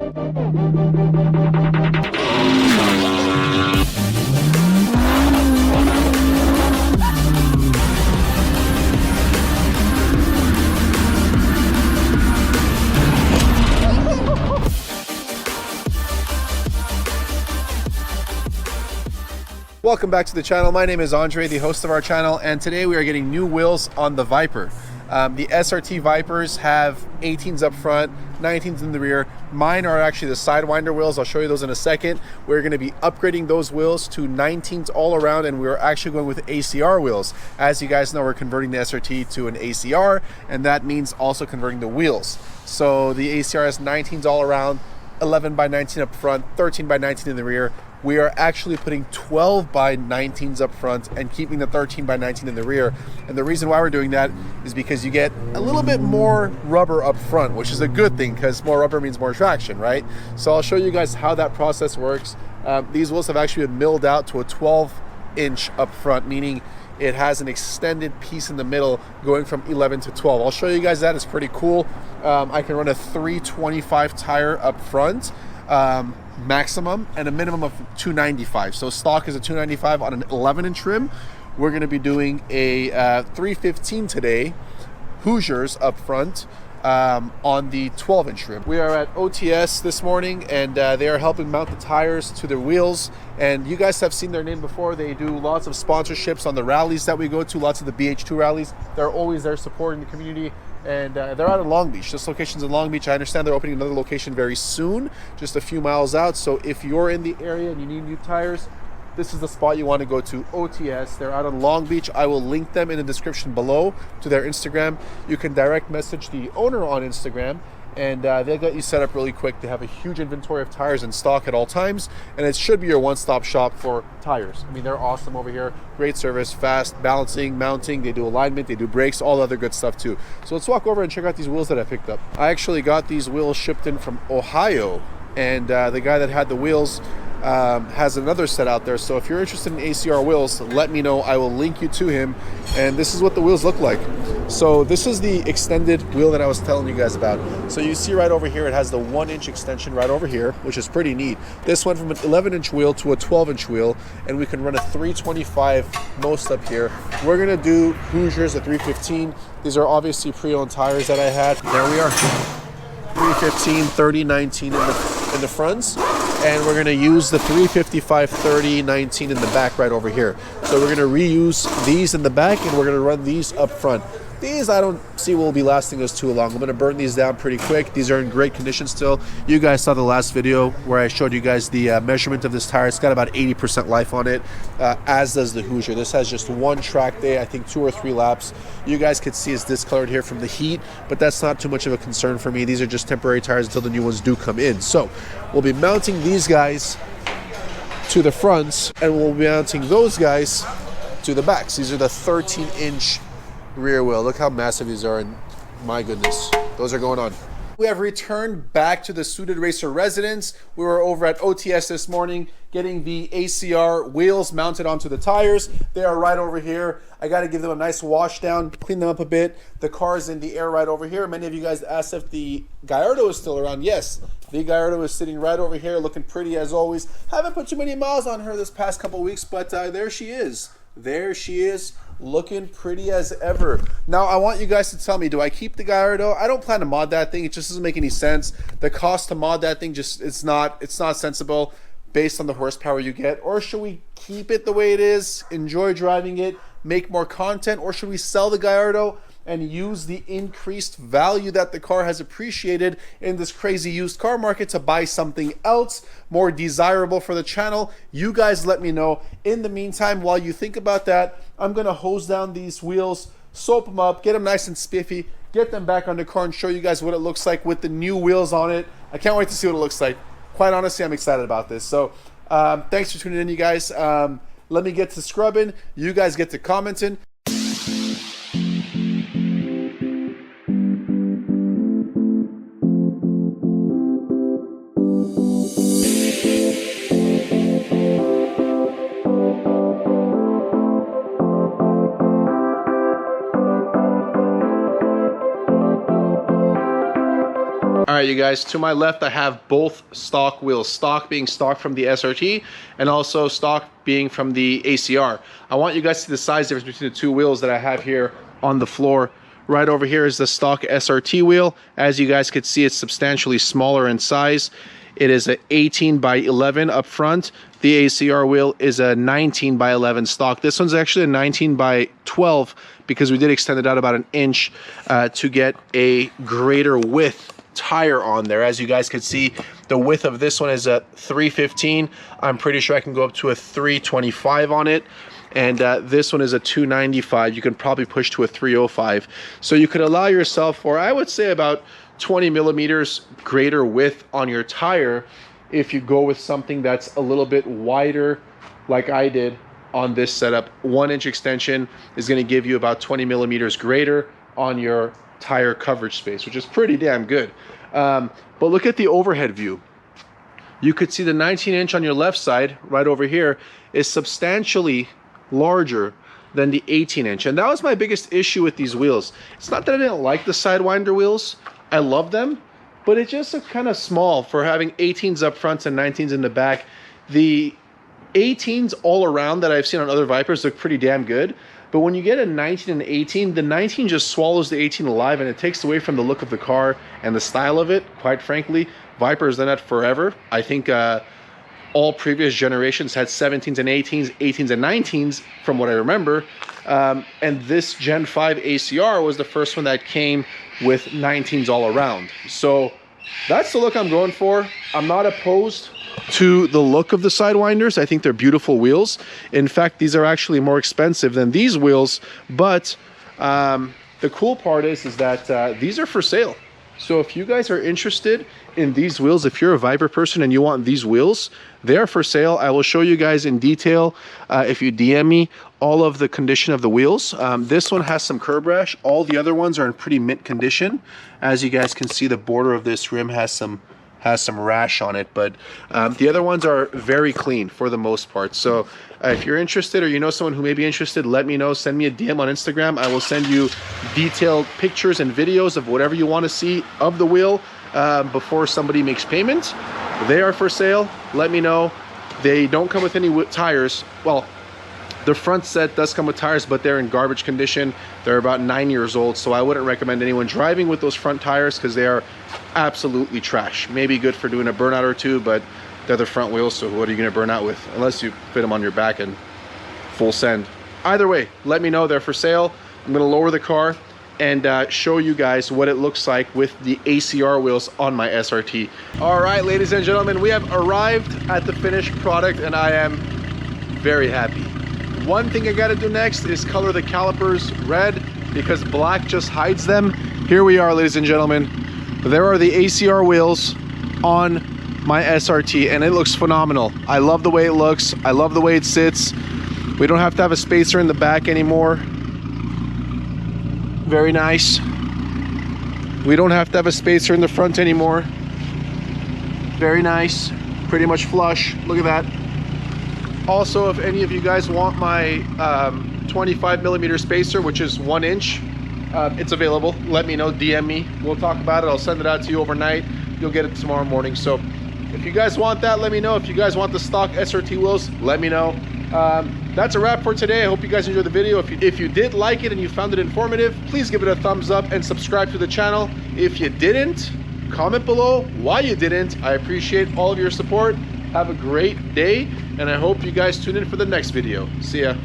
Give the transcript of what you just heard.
Welcome back to the channel. My name is Andre, the host of our channel, and today we are getting new wheels on the Viper. The SRT Vipers have 18s up front, 19s in the rear. Mine are actually the Sidewinder wheels. I'll show you those in a second. We're going to be upgrading those wheels to 19s all around, and we're actually going with ACR wheels. As you guys know, we're converting the SRT to an ACR, and that means also converting the wheels. So the ACR has 19s all around, 11 by 19 up front, 13 by 19 in the rear. We are actually putting 12 by 19s up front and keeping the 13 by 19 in the rear. And the reason why we're doing that is because you get a little bit more rubber up front, which is a good thing because more rubber means more traction, right? So I'll show you guys how that process works. These wheels have actually been milled out to a 12-inch up front, meaning it has an extended piece in the middle going from 11 to 12. I'll show you guys that. It's pretty cool. I can run a 325 tire up front. Maximum and a minimum of 295. So stock is a 295 on an 11-inch rim. We're going to be doing a 315 today, Hoosiers up front, on the 12-inch rim. We are at OTS this morning, and they are helping mount the tires to their wheels. And you guys have seen their name before. They do lots of sponsorships on the rallies that we go to, lots of the BH2 rallies. They're always there supporting the community. And they're out of Long Beach. This location's in Long Beach. I understand they're opening another location very soon, just a few miles out. So if you're in the area and you need new tires, this is the spot you want to go to, OTS. They're out in Long Beach. I will link them in the description below to their Instagram. You can direct message the owner on Instagram, and they'll get you set up really quick. They have a huge inventory of tires in stock at all times, and it should be your one-stop shop for tires. I mean, they're awesome over here. Great service, fast, balancing, mounting. They do alignment, they do brakes, all the other good stuff too. So let's walk over and check out these wheels that I picked up. I actually got these wheels shipped in from Ohio, and the guy that had the wheels has another set out there. So if you're interested in ACR wheels, let me know. I will link you to him. And this is what the wheels look like. So this is the extended wheel that I was telling you guys about. So you see right over here, it has the 1-inch extension right over here, which is pretty neat. This went from an 11-inch wheel to a 12-inch wheel, and we can run a 325 most up here. We're gonna do Hoosiers at 315. These are obviously pre-owned tires that I had. There we are. 315, 30, 19 in the fronts. And we're going to use the 355, 30, 19 in the back right over here. So we're going to reuse these in the back, and we're going to run these up front. These I don't see will be lasting us too long. I'm going to burn these down pretty quick. These are in great condition still. You guys saw the last video where I showed you guys the measurement of this tire. It's got about 80% life on it, as does the Hoosier. This has just one track day, I think 2 or 3 laps. You guys could see it's discolored here from the heat, but that's not too much of a concern for me. These are just temporary tires until the new ones do come in. So we'll be mounting these guys to the fronts, and we'll be mounting those guys to the backs. These are the 13-inch rear wheel. Look how massive these are, and my goodness, those are going on. We have returned back to the Suited Racer residence. We were over at OTS this morning getting the ACR wheels mounted onto the tires. They are right over here. I got to give them a nice wash down, clean them up a bit. The car is in the air right over here. Many of you guys asked if the Gallardo is still around. Yes, the Gallardo is sitting right over here, looking pretty as always. Haven't put too many miles on her this past couple weeks, but there she is. There she is, looking pretty as ever. Now I want you guys to tell me, do I keep the Gallardo? I don't plan to mod that thing. It just doesn't make any sense. The cost to mod that thing just it's not sensible based on the horsepower you get. Or should we keep it the way it is, enjoy driving it, make more content, or should we sell the Gallardo and use the increased value that the car has appreciated in this crazy used car market to buy something else more desirable for the channel? You guys let me know. In the meantime, while you think about that, I'm gonna hose down these wheels, soap them up, get them nice and spiffy, get them back on the car and show you guys what it looks like with the new wheels on it. I can't wait to see what it looks like. Quite honestly, I'm excited about this. So thanks for tuning in, you guys. Let me get to scrubbing. You guys get to commenting. All right, you guys, to my left, I have both stock wheels. Stock being stock from the SRT and also stock being from the ACR. I want you guys to see the size difference between the two wheels that I have here on the floor. Right over here is the stock SRT wheel. As you guys could see, it's substantially smaller in size. It is an 18 by 11 up front. The ACR wheel is a 19 by 11 stock. This one's actually a 19 by 12 because we did extend it out about an inch to get a greater width tire on there. As you guys could see, the width of this one is a 315. I'm pretty sure I can go up to a 325 on it. And this one is a 295. You can probably push to a 305. So you could allow yourself for, I would say, about 20 millimeters greater width on your tire if you go with something that's a little bit wider like I did on this setup. 1 inch extension is going to give you about 20 millimeters greater on your tire coverage space, which is pretty damn good. But look at the overhead view. You could see the 19 inch on your left side right over here is substantially larger than the 18 inch. And that was my biggest issue with these wheels. It's not that I didn't like the Sidewinder wheels. I love them, but it's just kind of small for having 18s up front and 19s in the back. The 18s all around that I've seen on other Vipers look pretty damn good. But when you get a 19 and 18, the 19 just swallows the 18 alive, and it takes away from the look of the car and the style of it. Quite frankly, Viper has done that forever. I think all previous generations had 17s and 18s, 18s and 19s, from what I remember. And this Gen 5 ACR was the first one that came with 19s all around. So that's the look I'm going for. I'm not opposed to the look of the Sidewinders. I think they're beautiful wheels. In fact, these are actually more expensive than these wheels, but the cool part is that these are for sale. So if you guys are interested in these wheels, if you're a Viper person and you want these wheels, they are for sale. I will show you guys in detail, if you DM me, all of the condition of the wheels. This one has some curb rash. All the other ones are in pretty mint condition. As you guys can see, the border of this rim has some rash on it, but the other ones are very clean for the most part. So if you're interested, or you know someone who may be interested, let me know. Send me a DM on Instagram. I will send you detailed pictures and videos of whatever you want to see of the wheel before somebody makes payment. They are for sale. Let me know. They don't come with any tires. Well, the front set does come with tires, but they're in garbage condition. They're about 9 years old, so I wouldn't recommend anyone driving with those front tires because they are absolutely trash. Maybe good for doing a burnout or two, but they're the front wheels, so what are you going to burn out with? Unless you fit them on your back and full send. Either way, let me know. They're for sale. I'm going to lower the car and show you guys what it looks like with the ACR wheels on my SRT. All right, ladies and gentlemen, we have arrived at the finished product, and I am very happy. One thing I got to do next is color the calipers red because black just hides them. Here we are, ladies and gentlemen. There are the ACR wheels on my SRT, and it looks phenomenal. I love the way it looks. I love the way it sits. We don't have to have a spacer in the back anymore. Very nice. We don't have to have a spacer in the front anymore. Very nice. Pretty much flush. Look at that. Also, if any of you guys want my 25 millimeter spacer, which is 1 inch, it's available. Let me know, DM me. We'll talk about it. I'll send it out to you overnight. You'll get it tomorrow morning. So if you guys want that, let me know. If you guys want the stock SRT wheels, let me know. That's a wrap for today. I hope you guys enjoyed the video. If you did like it and you found it informative, please give it a thumbs up and subscribe to the channel. If you didn't, comment below why you didn't. I appreciate all of your support. Have a great day, and I hope you guys tune in for the next video. See ya.